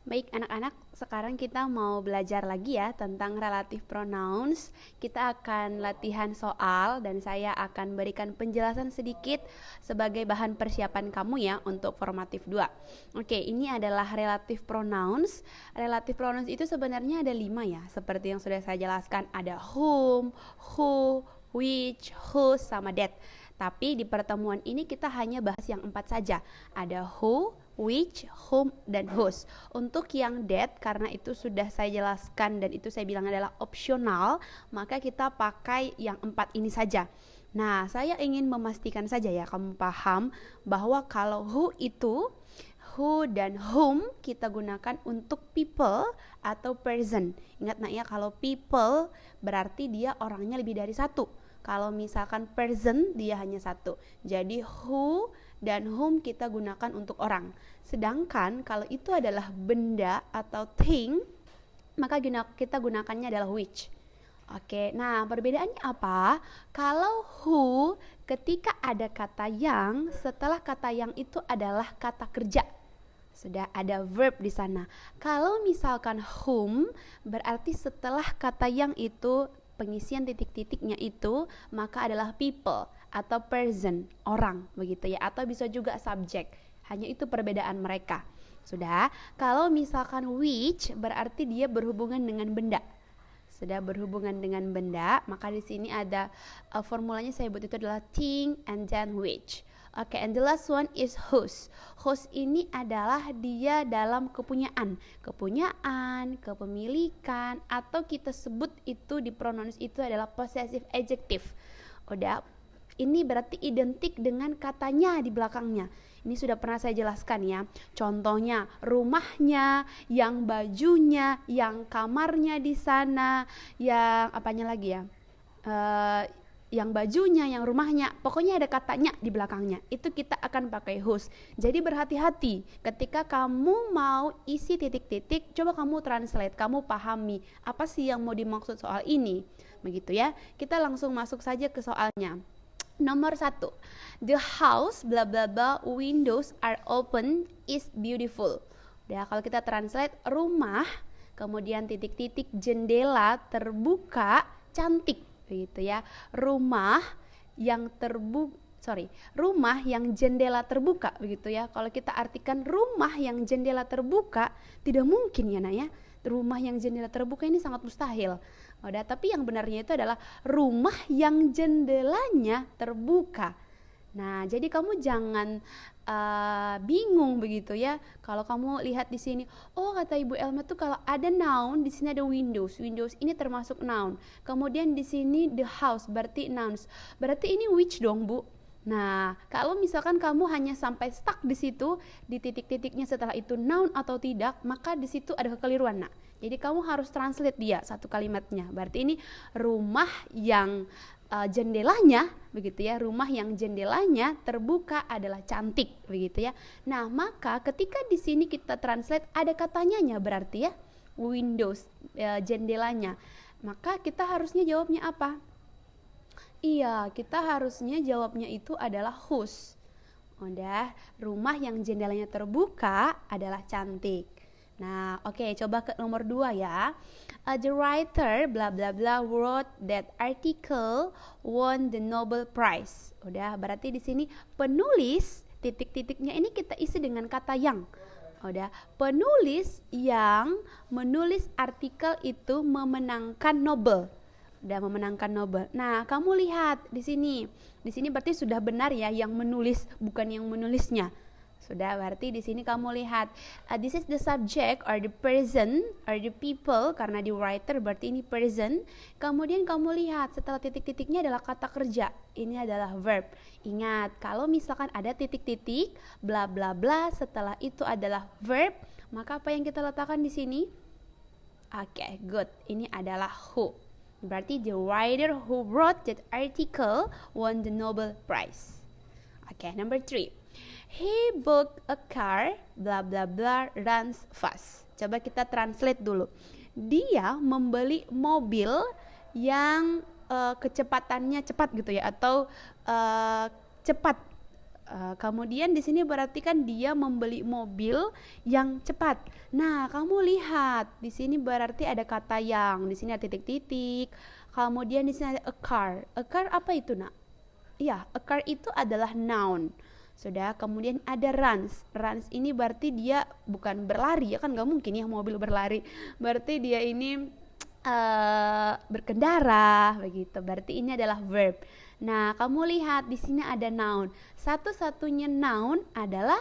Baik anak-anak, sekarang kita mau belajar lagi ya tentang relative pronouns. Kita akan latihan soal dan saya akan berikan penjelasan sedikit sebagai bahan persiapan kamu ya untuk formatif 2. Oke, ini adalah relative pronouns. Relative pronouns itu sebenarnya ada 5 ya, seperti yang sudah saya jelaskan. Ada whom, who, which, whose, sama that. Tapi di pertemuan ini kita hanya bahas yang 4 saja. Ada who, which, whom, dan whose. Untuk yang that, karena itu sudah saya jelaskan dan itu saya bilang adalah opsional, maka kita pakai yang 4 ini saja. Nah, saya ingin memastikan saja ya kamu paham bahwa kalau who itu, who dan whom kita gunakan untuk people atau person. Ingat nak ya, kalau people berarti dia orangnya lebih dari satu. Kalau misalkan person dia hanya satu. Jadi who dan whom kita gunakan untuk orang. Sedangkan kalau itu adalah benda atau thing, maka kita gunakannya adalah which. Oke, nah perbedaannya apa? Kalau who ketika ada kata yang, setelah kata yang itu adalah kata kerja. Sudah ada verb di sana. Kalau misalkan whom berarti setelah kata yang itu pengisian titik-titiknya itu maka adalah people atau person, orang begitu ya, atau bisa juga subject. Hanya itu perbedaan mereka. Sudah, kalau misalkan which berarti dia berhubungan dengan benda. Sudah berhubungan dengan benda, maka di sini ada formulanya saya buat itu adalah thing and then which. Oke, and the last one is whose. Whose ini adalah dia dalam kepunyaan, kepemilikan, atau kita sebut itu di pronouns itu adalah possessive adjective. Udah, ini berarti identik dengan katanya di belakangnya. Ini sudah pernah saya jelaskan ya. Contohnya rumahnya, yang bajunya, yang kamarnya di sana, yang apanya lagi ya? Yang bajunya, yang rumahnya, pokoknya ada katanya di belakangnya. Itu kita akan pakai whose. Jadi berhati-hati ketika kamu mau isi titik-titik, coba kamu translate, kamu pahami apa sih yang mau dimaksud soal ini. Begitu ya. Kita langsung masuk saja ke soalnya. Nomor 1, the house bla bla bla windows are open is beautiful. Udah, kalau kita translate, rumah kemudian titik-titik jendela terbuka cantik begitu ya. Rumah yang rumah yang jendela terbuka begitu ya. Kalau kita artikan rumah yang jendela terbuka, tidak mungkin ya Naya. Rumah yang jendela terbuka ini sangat mustahil. Udah, tapi yang benarnya itu adalah rumah yang jendelanya terbuka. Nah, jadi kamu jangan bingung begitu ya. Kalau kamu lihat di sini, oh kata Ibu Elma tuh kalau ada noun di sini ada windows. Windows ini termasuk noun. Kemudian di sini the house berarti nouns. Berarti ini which dong, Bu? Nah, kalau misalkan kamu hanya sampai stuck di situ, di titik-titiknya setelah itu noun atau tidak, maka di situ ada kekeliruan, Nak. Jadi kamu harus translate dia satu kalimatnya. Berarti ini rumah yang jendelanya, begitu ya, rumah yang jendelanya terbuka adalah cantik, begitu ya. Nah, maka ketika di sini kita translate ada katanya berarti ya, windows, jendelanya. Maka kita harusnya jawabnya apa? Iya, kita harusnya jawabnya itu adalah whose. Udah, rumah yang jendelanya terbuka adalah cantik. Nah, oke, coba ke nomor 2 ya. The writer bla bla bla wrote that article won the Nobel Prize. Udah, berarti di sini penulis titik-titiknya ini kita isi dengan kata yang. Udah, penulis yang menulis artikel itu memenangkan Nobel. Udah, memenangkan Nobel. Nah, kamu lihat di sini. Di sini berarti sudah benar ya yang menulis, bukan yang menulisnya. Sudah, berarti di sini kamu lihat this is the subject or the person or the people, karena di writer berarti ini person. Kemudian kamu lihat setelah titik-titiknya adalah kata kerja. Ini adalah verb. Ingat, kalau misalkan ada titik-titik bla bla bla setelah itu adalah verb, maka apa yang kita letakkan di sini? Oke, good. Ini adalah who. Berarti the writer who wrote that article won the Nobel Prize. Oke, number 3. He bought a car, bla bla bla, runs fast. Coba kita translate dulu. Dia membeli mobil yang kecepatannya cepat gitu ya, atau cepat Kemudian di sini berarti kan dia membeli mobil yang cepat. Nah, kamu lihat di sini berarti ada kata yang, di sini ada titik-titik. Kemudian di sini ada a car. A car apa itu, Nak? Iya, a car itu adalah noun. Sudah, kemudian ada runs. Runs ini berarti dia bukan berlari, ya kan nggak mungkin ya mobil berlari. Berarti dia ini berkendara, begitu. Berarti ini adalah verb. Nah, kamu lihat di sini ada noun. Satu-satunya noun adalah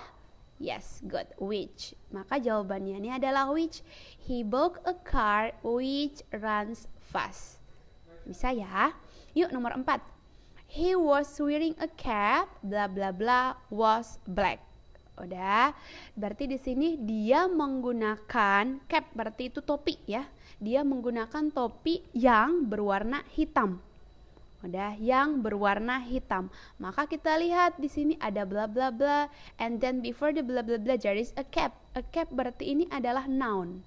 yes, good, which. Maka jawabannya ini adalah which. He bought a car which runs fast. Bisa ya? Yuk, nomor 4. He was wearing a cap, bla bla bla, was black. Udah. Berarti di sini dia menggunakan cap, berarti itu topi ya. Dia menggunakan topi yang berwarna hitam. Udah, yang berwarna hitam. Maka kita lihat di sini ada bla bla bla, and then before the bla bla bla there is a cap. A cap berarti ini adalah noun.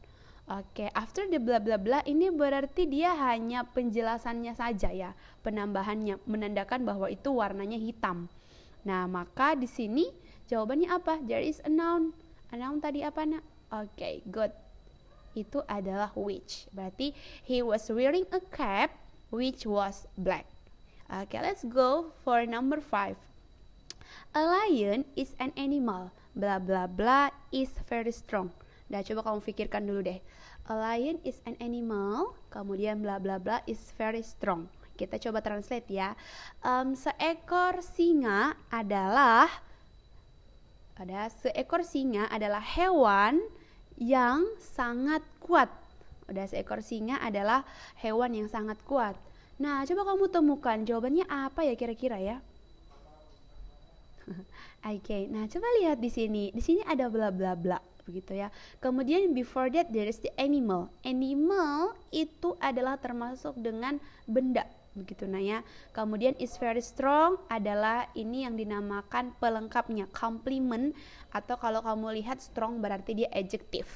Oke, after the bla bla bla ini berarti dia hanya penjelasannya saja ya, penambahannya menandakan bahwa itu warnanya hitam. Nah, maka di sini jawabannya apa? There is a noun. A noun tadi apa, Nak? Oke, good. Itu adalah which. Berarti he was wearing a cap which was black. Okay, let's go for number 5. A lion is an animal. Blah blah blah is very strong. Nah, coba kamu pikirkan dulu deh. A lion is an animal, kemudian blah blah blah is very strong. Kita coba translate ya. Seekor singa adalah hewan yang sangat kuat. Seekor singa adalah hewan yang sangat kuat. Nah, coba kamu temukan jawabannya apa ya kira-kira ya? Oke, nah coba lihat di sini. Di sini ada bla bla bla, begitu ya. Kemudian before that there is the animal. Animal itu adalah termasuk dengan benda, begitu nah ya. Kemudian is very strong adalah ini yang dinamakan pelengkapnya, complement, atau kalau kamu lihat strong berarti dia adjective.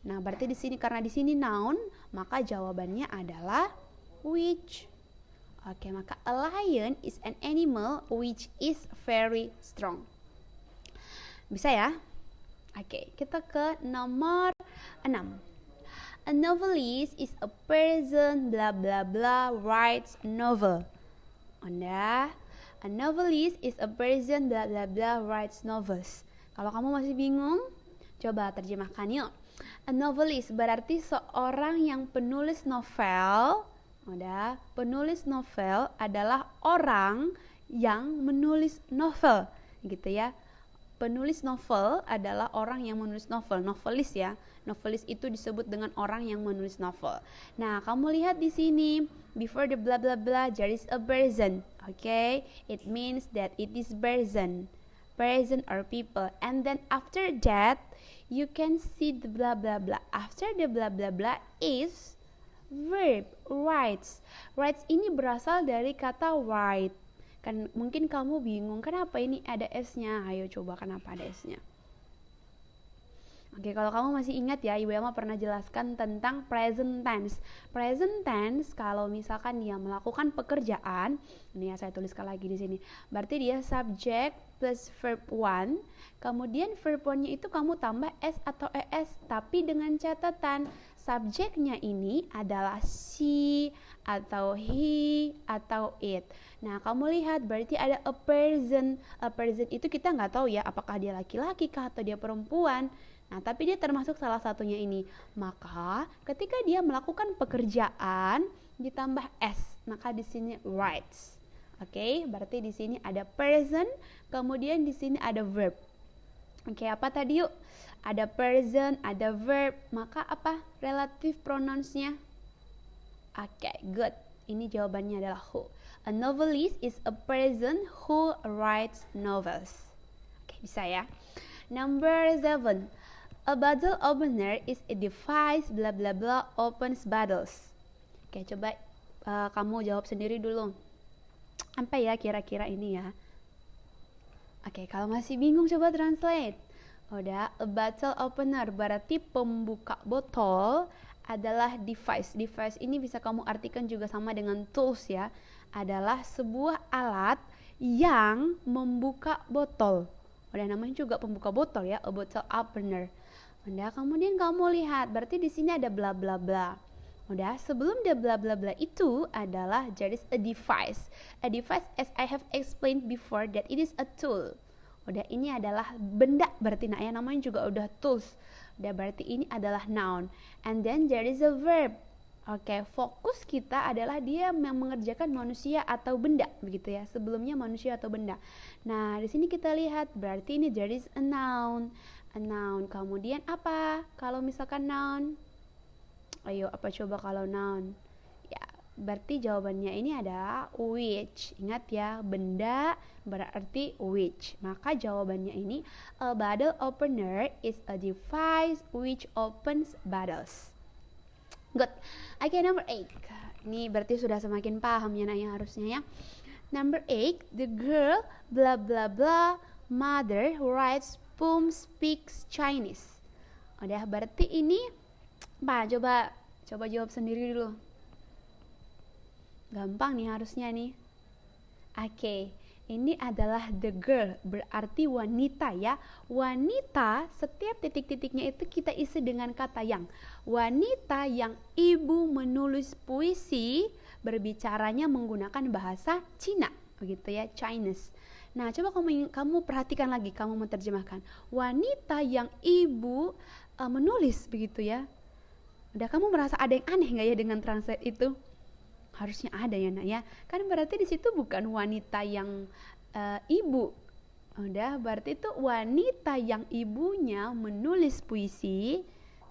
Nah, berarti di sini karena di sini noun, maka jawabannya adalah which. Oke, maka a lion is an animal which is very strong. Bisa ya? Oke, kita ke nomor 6. A novelist is a person bla bla bla writes novel. Anda, a novelist is a person bla bla bla writes novels. Kalau kamu masih bingung, coba terjemahkan yuk. A novelist berarti seorang yang penulis novel. Penulis novel adalah orang yang menulis novel, gitu ya. Penulis novel adalah orang yang menulis novel, novelis ya. Novelis itu disebut dengan orang yang menulis novel. Nah, kamu lihat di sini, before the blah blah blah there is a person. Okay, it means that it is person or people. And then after that, you can see the blah blah blah. After the blah blah blah is verb, writes. Writes ini berasal dari kata write. Kan mungkin kamu bingung kenapa ini ada S-nya. Ayo coba kenapa ada S-nya. Oke, kalau kamu masih ingat ya, Ibu Elma pernah jelaskan tentang present tense. Present tense kalau misalkan dia melakukan pekerjaan, ini ya saya tuliskan lagi di sini. Berarti dia subject plus verb 1. Kemudian verb 1-nya itu kamu tambah S atau ES, tapi dengan catatan subjeknya ini adalah she atau he atau it. Nah, kamu lihat berarti ada a person. A person itu kita nggak tahu ya apakah dia laki-laki kah atau dia perempuan. Nah, tapi dia termasuk salah satunya ini. Maka ketika dia melakukan pekerjaan ditambah S, maka di sini writes. Oke, berarti di sini ada person, kemudian di sini ada verb. Oke, apa tadi yuk? Ada person, ada verb, maka apa relative pronouns-nya? Oke, good. Ini jawabannya adalah who. A novelist is a person who writes novels. Oke, bisa ya. Number 7. A bottle opener is a device bla bla bla opens bottles. Oke, coba kamu jawab sendiri dulu. Apa ya kira-kira ini ya? Oke, kalau masih bingung coba translate. Udah, a bottle opener berarti pembuka botol adalah device. Device ini bisa kamu artikan juga sama dengan tools ya. Adalah sebuah alat yang membuka botol. Udah namanya juga pembuka botol ya, a bottle opener. Udah, kemudian kamu lihat, berarti di sini ada bla bla bla. Udah, sebelum ada bla bla bla itu adalah there is a device. A device, as I have explained before, that it is a tool. Udah, ini adalah benda berarti, nah ya namanya juga udah tools. Udah, berarti ini adalah noun. And then there is a verb. Oke, fokus kita adalah dia yang mengerjakan manusia atau benda, begitu ya. Sebelumnya manusia atau benda. Nah, di sini kita lihat berarti ini there is a noun. A noun. Kemudian apa? Kalau misalkan noun, ayo apa coba kalau noun? Ya, berarti jawabannya ini adalah which. Ingat ya, benda berarti which. Maka jawabannya ini a bottle opener is a device which opens bottles. Good. Okay, number 8. Ini berarti sudah semakin paham ya Naya harusnya ya. Number 8, the girl blah blah blah mother writes poem speaks Chinese. Udah, berarti ini Pak, coba jawab sendiri dulu. Gampang nih harusnya nih. Oke, ini adalah the girl, berarti wanita ya. Wanita, setiap titik-titiknya itu kita isi dengan kata yang. Wanita yang ibu menulis puisi, berbicaranya menggunakan bahasa Cina, begitu ya, Chinese. Nah, coba kamu perhatikan lagi, kamu menerjemahkan. Wanita yang ibu menulis, begitu ya. Udah, kamu merasa ada yang aneh nggak ya dengan translate itu? Harusnya ada ya nak ya. Kan berarti di situ bukan wanita yang ibu. Udah, berarti itu wanita yang ibunya menulis puisi.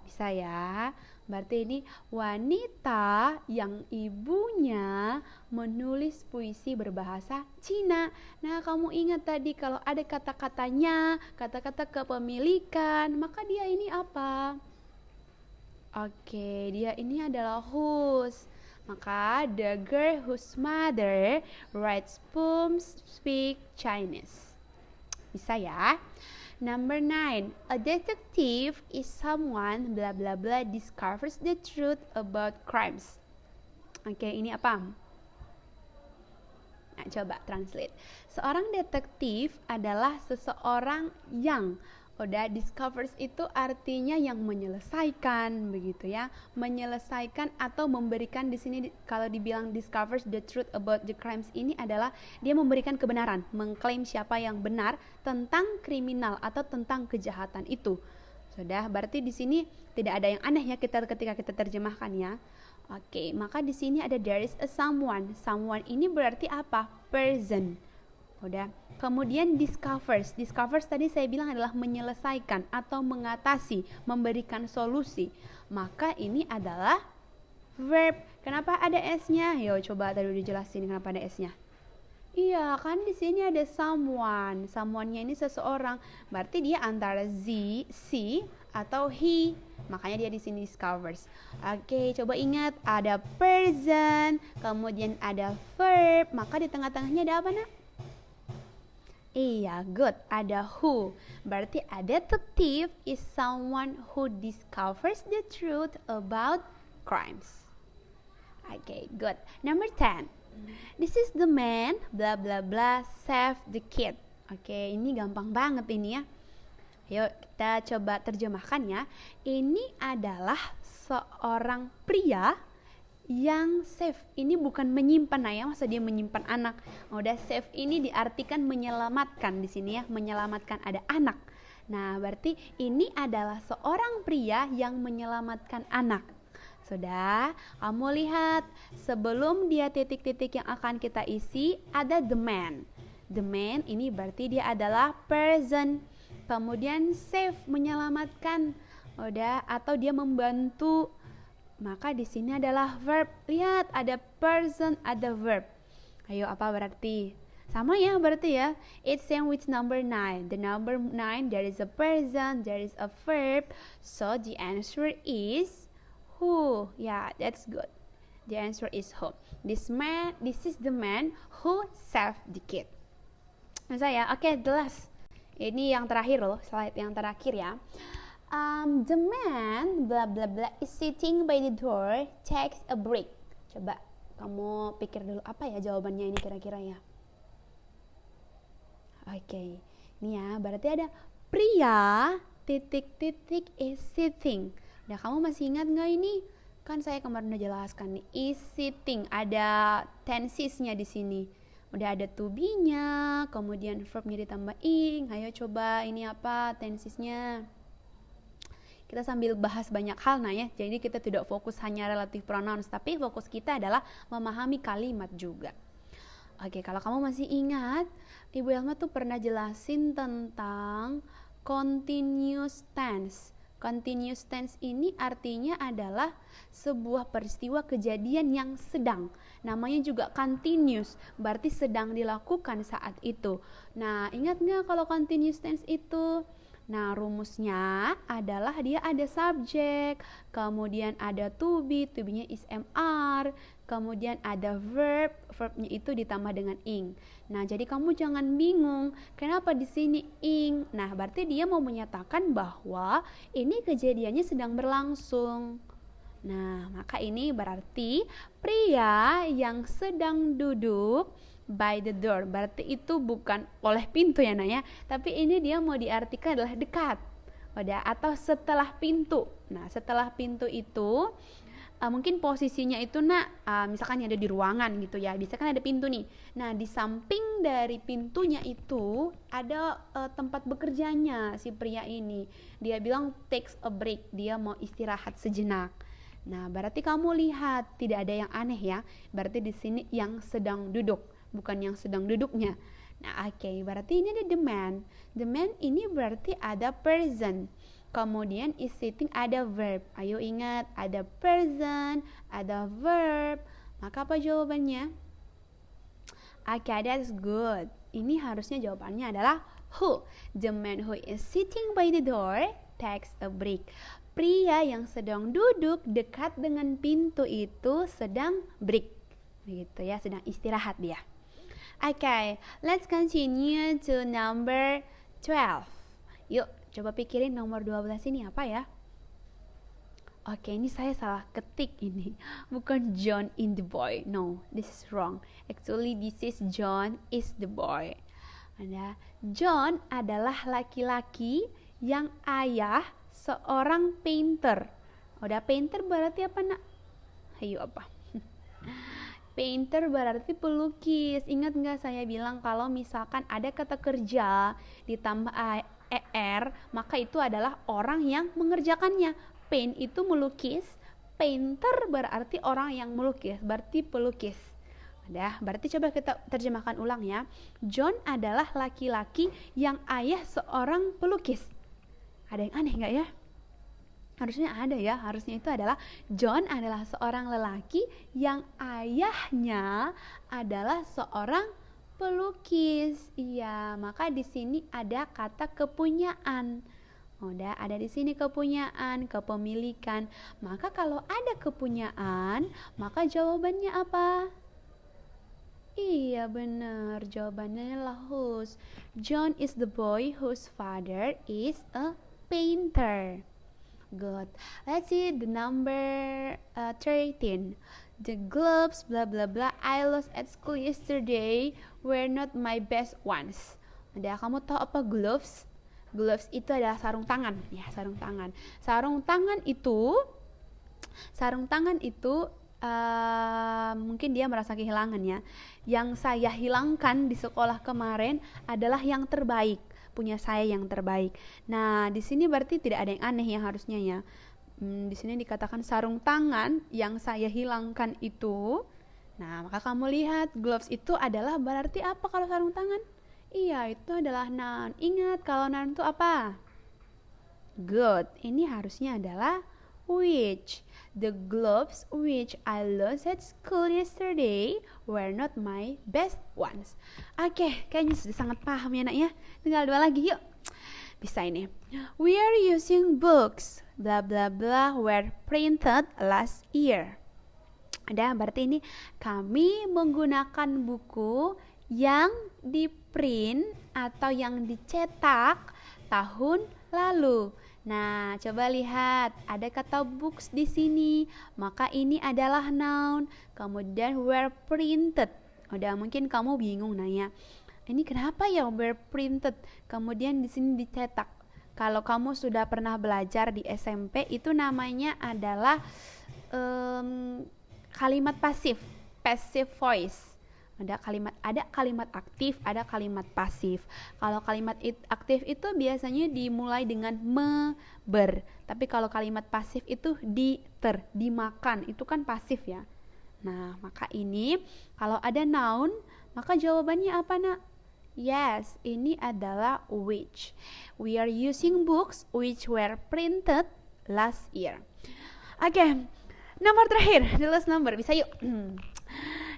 Bisa ya. Berarti ini wanita yang ibunya menulis puisi berbahasa Cina. Nah, kamu ingat tadi kalau ada kata-katanya, kata-kata kepemilikan, maka dia ini apa? Oke, dia ini adalah whose. Maka the girl whose mother writes poems speak Chinese. Bisa ya? Number 9, a detective is someone blah blah blah discovers the truth about crimes. Oke, ini apa? Nah, coba translate. Seorang detektif adalah seseorang yang udah discovers itu artinya yang menyelesaikan, begitu ya. Menyelesaikan atau memberikan, di sini kalau dibilang discovers the truth about the crimes, ini adalah dia memberikan kebenaran, mengklaim siapa yang benar tentang kriminal atau tentang kejahatan itu. Sudah, berarti di sini tidak ada yang aneh ya ketika kita terjemahkan ya. Oke, maka di sini ada there is a someone. Someone ini berarti apa? Person. Udah. Kemudian discovers tadi saya bilang adalah menyelesaikan atau mengatasi, memberikan solusi. Maka ini adalah verb. Kenapa ada s-nya? Yo, coba tadi dijelasin kenapa ada s-nya. Iya, kan di sini ada someone. Someone-nya ini seseorang. Berarti dia antara she atau he. Makanya dia di sini discovers. Oke, coba ingat ada person, kemudian ada verb. Maka di tengah-tengahnya ada apa, Nak? Iya, good. Ada who. Berarti a detective is someone who discovers the truth about crimes. Okay, good. Number 10. This is the man blah blah blah save the kid. Oke, ini gampang banget ini ya. Ayo kita coba terjemahkan ya. Ini adalah seorang pria yang save. Ini bukan menyimpan, nah ya, masa dia menyimpan anak. Udah, save ini diartikan menyelamatkan di sini ya, menyelamatkan ada anak. Nah, berarti ini adalah seorang pria yang menyelamatkan anak. Sudah, kamu lihat sebelum dia titik-titik yang akan kita isi ada the man. The man ini berarti dia adalah person. Kemudian save menyelamatkan. Udah, atau dia membantu. Maka di sini adalah verb. Lihat, ada person, ada verb. Ayo, apa berarti? Sama ya berarti ya. It's same with number 9. The number 9, there is a person, there is a verb. So the answer is who. Yeah, that's good. The answer is who. This is the man who saved the kid. Masa ya? Oke, the last. Ini yang terakhir loh, slide yang terakhir ya. The man blah blah blah is sitting by the door, takes a break. Coba kamu pikir dulu apa ya jawabannya ini kira-kira ya. Oke, ini ya berarti ada pria titik-titik is sitting. Nah, kamu masih ingat nggak ini? Kan saya kemarin udah jelaskan nih, is sitting ada tensesnya di sini. Udah ada to be-nya, kemudian verbnya ditambah ing. Ayo coba ini apa tensesnya? Kita sambil bahas banyak hal nah ya. Jadi kita tidak fokus hanya relative pronouns, tapi fokus kita adalah memahami kalimat juga. Oke, kalau kamu masih ingat, Ibu Elma tuh pernah jelasin tentang continuous tense. Continuous tense ini artinya adalah sebuah peristiwa kejadian yang sedang. Namanya juga continuous, berarti sedang dilakukan saat itu. Nah, ingat nggak kalau continuous tense itu? Nah, rumusnya adalah dia ada subjek, kemudian ada to be-nya is MR, kemudian ada verbnya itu ditambah dengan ing. Nah, jadi kamu jangan bingung, kenapa di sini ing? Nah, berarti dia mau menyatakan bahwa ini kejadiannya sedang berlangsung. Nah, maka ini berarti pria yang sedang duduk by the door, berarti itu bukan oleh pintu ya Naya, tapi ini dia mau diartikan adalah dekat, atau setelah pintu. Nah, setelah pintu itu mungkin posisinya itu misalkan ada di ruangan gitu ya, bisa kan ada pintu nih. Nah, di samping dari pintunya itu ada tempat bekerjanya si pria ini. Dia bilang takes a break, dia mau istirahat sejenak. Nah, berarti kamu lihat tidak ada yang aneh ya. Berarti di sini yang sedang duduk, bukan yang sedang duduknya. Nah, oke, berarti ini ada the man. The man ini berarti ada person. Kemudian is sitting ada verb. Ayo ingat, ada person, ada verb. Maka apa jawabannya? Oke, that's good. Ini harusnya jawabannya adalah who. The man who is sitting by the door takes a break. Pria yang sedang duduk dekat dengan pintu itu sedang break. Begitu ya, sedang istirahat dia. Okay, let's continue to number 12. Yuk, coba pikirin nomor 12 ini apa ya? Oke, ini saya salah ketik ini. Bukan John in the boy. No, this is wrong. Actually, this is John is the boy. John adalah laki-laki yang ayah seorang painter. Udah painter berarti apa nak? Ayo apa? Painter berarti pelukis. Ingat nggak saya bilang kalau misalkan ada kata kerja ditambah er, maka itu adalah orang yang mengerjakannya. Paint itu melukis, painter berarti orang yang melukis, berarti pelukis. Berarti coba kita terjemahkan ulang ya. John adalah laki-laki yang ayah seorang pelukis. Ada yang aneh nggak ya? Harusnya ada ya, harusnya itu adalah John adalah seorang lelaki yang ayahnya adalah seorang pelukis. Iya, maka di sini ada kata kepunyaan. Udah ada di sini kepunyaan, kepemilikan. Maka kalau ada kepunyaan, maka jawabannya apa? Iya benar, jawabannya adalah whose. John is the boy whose father is a painter. Good. Let's see the number 13. The gloves blah blah blah I lost at school yesterday were not my best ones. Ada kamu tahu apa gloves? Gloves itu adalah sarung tangan ya, sarung tangan. Sarung tangan itu mungkin dia merasa kehilangan ya. Yang saya hilangkan di sekolah kemarin adalah yang terbaik. Punya saya yang terbaik. Nah, di sini berarti tidak ada yang aneh ya harusnya ya. Di sini dikatakan sarung tangan yang saya hilangkan itu. Nah, maka kamu lihat gloves itu adalah berarti apa kalau sarung tangan? Iya, itu adalah noun. Ingat kalau noun itu apa? Good. Ini harusnya adalah which. The gloves which I lost at school yesterday were not my best ones. Oke, kayaknya sudah sangat paham ya nak ya. Tinggal 2 lagi yuk. Bisa ini. We are using books blah blah blah were printed last year. Ada berarti ini kami menggunakan buku yang diprint atau yang dicetak tahun lalu. Nah, coba lihat, ada kata books di sini, maka ini adalah noun. Kemudian were printed. Udah mungkin kamu bingung nanya, Ini kenapa ya were printed? Kemudian di sini dicetak. Kalau kamu sudah pernah belajar di SMP, itu namanya adalah kalimat pasif, passive voice. Ada kalimat aktif, ada kalimat pasif. Kalau kalimat aktif itu biasanya dimulai dengan ber. Tapi kalau kalimat pasif itu dimakan. Itu kan pasif ya. Nah, maka ini kalau ada noun, maka jawabannya apa, Nak? Yes, ini adalah which. We are using books which were printed last year. Oke, nomor terakhir, the last number. Bisa yuk.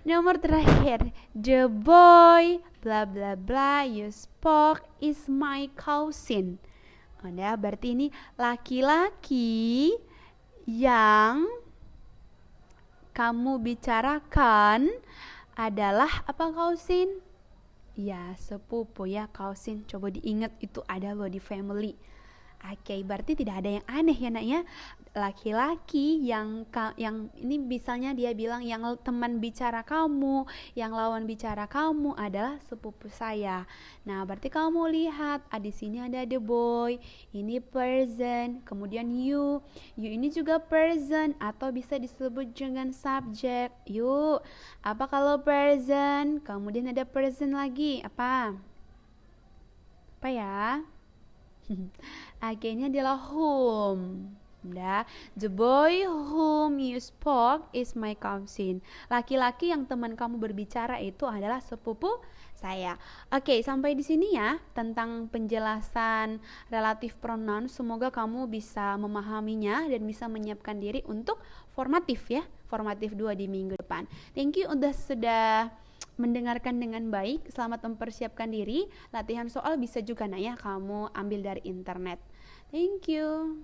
Nomor terakhir, the boy bla bla bla you spoke is my cousin. Udah, berarti ini laki-laki yang kamu bicarakan adalah apa, cousin? Ya, sepupu ya, cousin. Coba diingat, itu ada loh di family. Oke, berarti tidak ada yang aneh ya, Nak ya. Laki-laki yang ini misalnya dia bilang yang teman bicara kamu, yang lawan bicara kamu adalah sepupu saya. Nah, berarti kamu lihat, di sini ada the boy, ini person, kemudian you ini juga person atau bisa disebut dengan subjek. Yuk, apa kalau person? Kemudian ada person lagi, apa ya? Akhirnya adalah whom. Udah, the boy whom you spoke is my cousin. Laki-laki yang teman kamu berbicara itu adalah sepupu saya. Oke, sampai di sini ya tentang penjelasan relative pronoun. Semoga kamu bisa memahaminya dan bisa menyiapkan diri untuk formatif ya. Formatif 2 di minggu depan. Thank you sudah mendengarkan dengan baik. Selamat mempersiapkan diri. Latihan soal bisa juga, Nak ya, kamu ambil dari internet. Thank you.